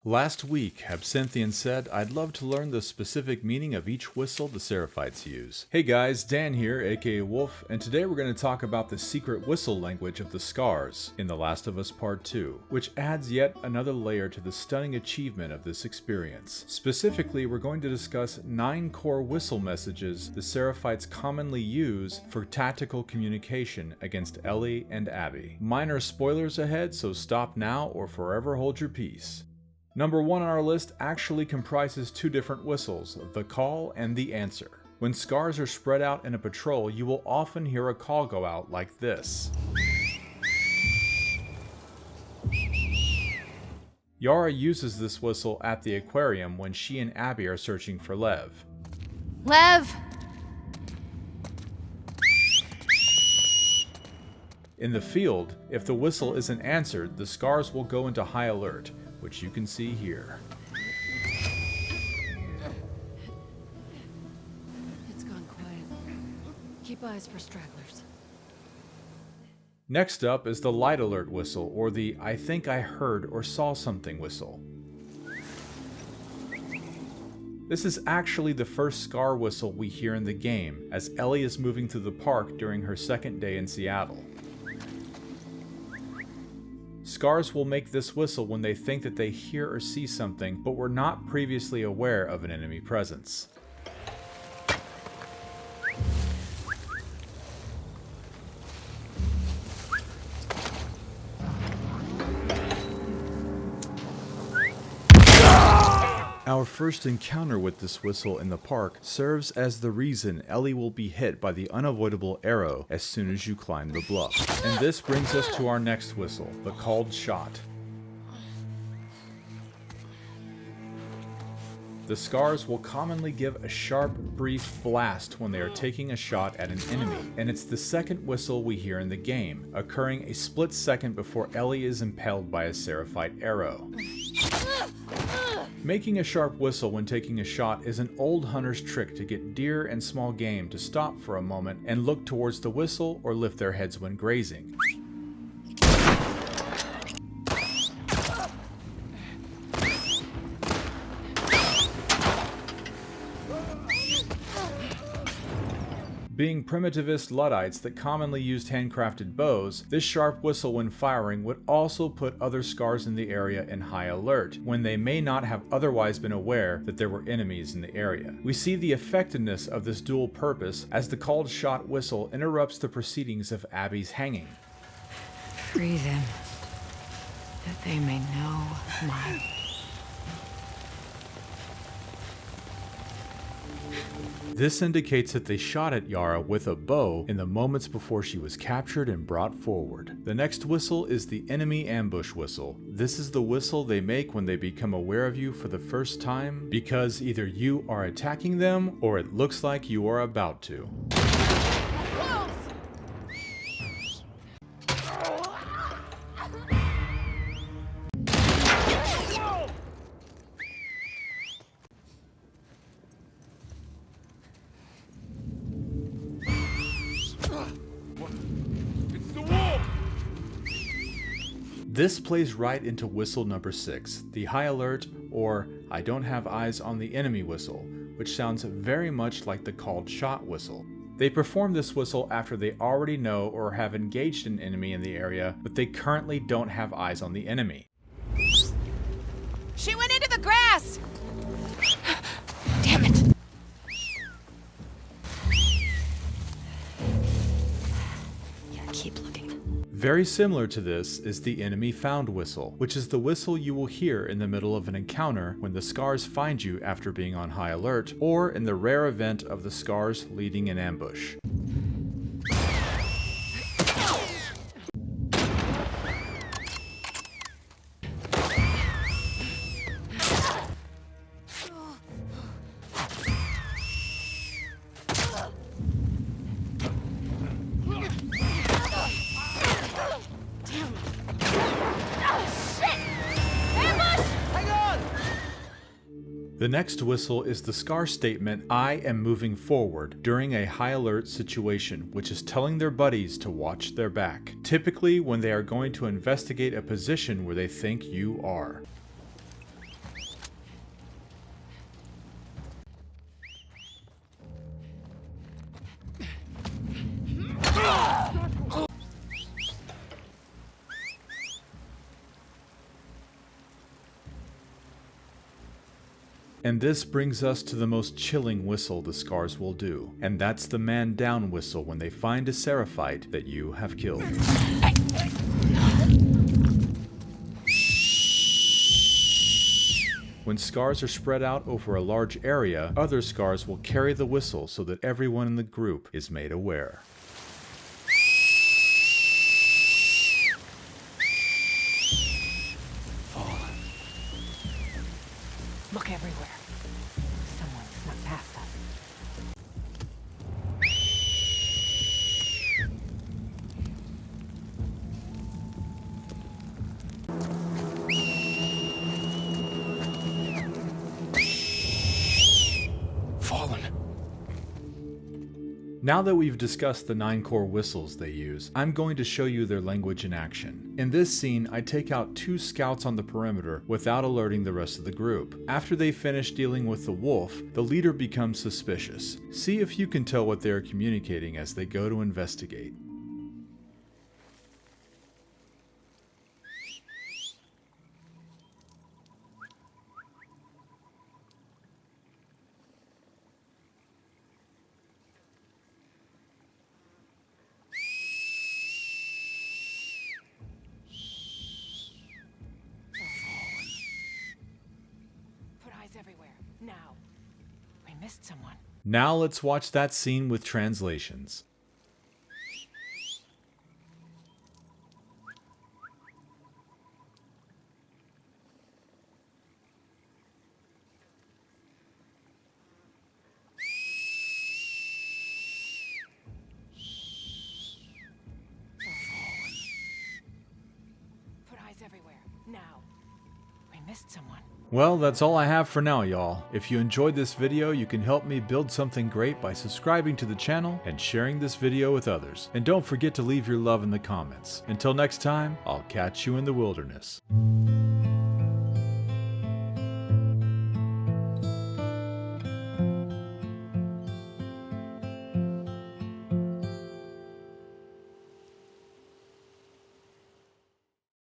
Last week, Absinthian said, I'd love to learn the specific meaning of each whistle the Seraphites use. Hey guys, Dan here, aka Wolf, and today we're going to talk about the secret whistle language of the Scars in The Last of Us Part 2, which adds yet another layer to the stunning achievement of this experience. Specifically, we're going to discuss 9 core whistle messages the Seraphites commonly use for tactical communication against Ellie and Abby. Minor spoilers ahead, so stop now or forever hold your peace. Number 1 on our list actually comprises 2 different whistles, the call and the answer. When Scars are spread out in a patrol, you will often hear a call go out like this. Yara uses this whistle at the aquarium when she and Abby are searching for Lev. Lev! In the field, if the whistle isn't answered, the Scars will go into high alert, which you can see here. It's gone quiet. Keep eyes for stragglers. Next up is the light alert whistle, or the I think I heard or saw something whistle. This is actually the first Scar whistle we hear in the game, as Ellie is moving through the park during her second day in Seattle. Scars will make this whistle when they think that they hear or see something, but were not previously aware of an enemy presence. Our first encounter with this whistle in the park serves as the reason Ellie will be hit by the unavoidable arrow as soon as you climb the bluff. And this brings us to our next whistle, the called shot. The Scars will commonly give a sharp, brief blast when they are taking a shot at an enemy, and it's the second whistle we hear in the game, occurring a split second before Ellie is impaled by a Seraphite arrow. Making a sharp whistle when taking a shot is an old hunter's trick to get deer and small game to stop for a moment and look towards the whistle or lift their heads when grazing. Being primitivist Luddites that commonly used handcrafted bows, this sharp whistle when firing would also put other Scars in the area in high alert, when they may not have otherwise been aware that there were enemies in the area. We see the effectiveness of this dual purpose as the called shot whistle interrupts the proceedings of Abby's hanging. Free them, that they may know my... This indicates that they shot at Yara with a bow in the moments before she was captured and brought forward. The next whistle is the enemy ambush whistle. This is the whistle they make when they become aware of you for the first time, because either you are attacking them or it looks like you are about to. This plays right into whistle number 6, the high alert or I don't have eyes on the enemy whistle, which sounds very much like the called shot whistle. They perform this whistle after they already know or have engaged an enemy in the area, but they currently don't have eyes on the enemy. She went into the grass! Damn it! Yeah, keep looking. Very similar to this is the enemy found whistle, which is the whistle you will hear in the middle of an encounter when the Scars find you after being on high alert, or in the rare event of the Scars leading an ambush. The next whistle is the Scar statement, I am moving forward, during a high alert situation, which is telling their buddies to watch their back, typically when they are going to investigate a position where they think you are. And this brings us to the most chilling whistle the Scars will do, and that's the man down whistle when they find a Seraphite that you have killed. When Scars are spread out over a large area, other Scars will carry the whistle so that everyone in the group is made aware. Look everywhere. Someone snuck past us. Fallen. Now that we've discussed the 9 core whistles they use, I'm going to show you their language in action. In this scene, I take out 2 scouts on the perimeter without alerting the rest of the group. After they finish dealing with the wolf, the leader becomes suspicious. See if you can tell what they are communicating as they go to investigate. Put eyes everywhere. Now. We missed someone. Now let's watch that scene with translations. Put eyes everywhere. Now. We missed someone. Well, that's all I have for now, y'all. If you enjoyed this video, you can help me build something great by subscribing to the channel and sharing this video with others. And don't forget to leave your love in the comments. Until next time, I'll catch you in the wilderness.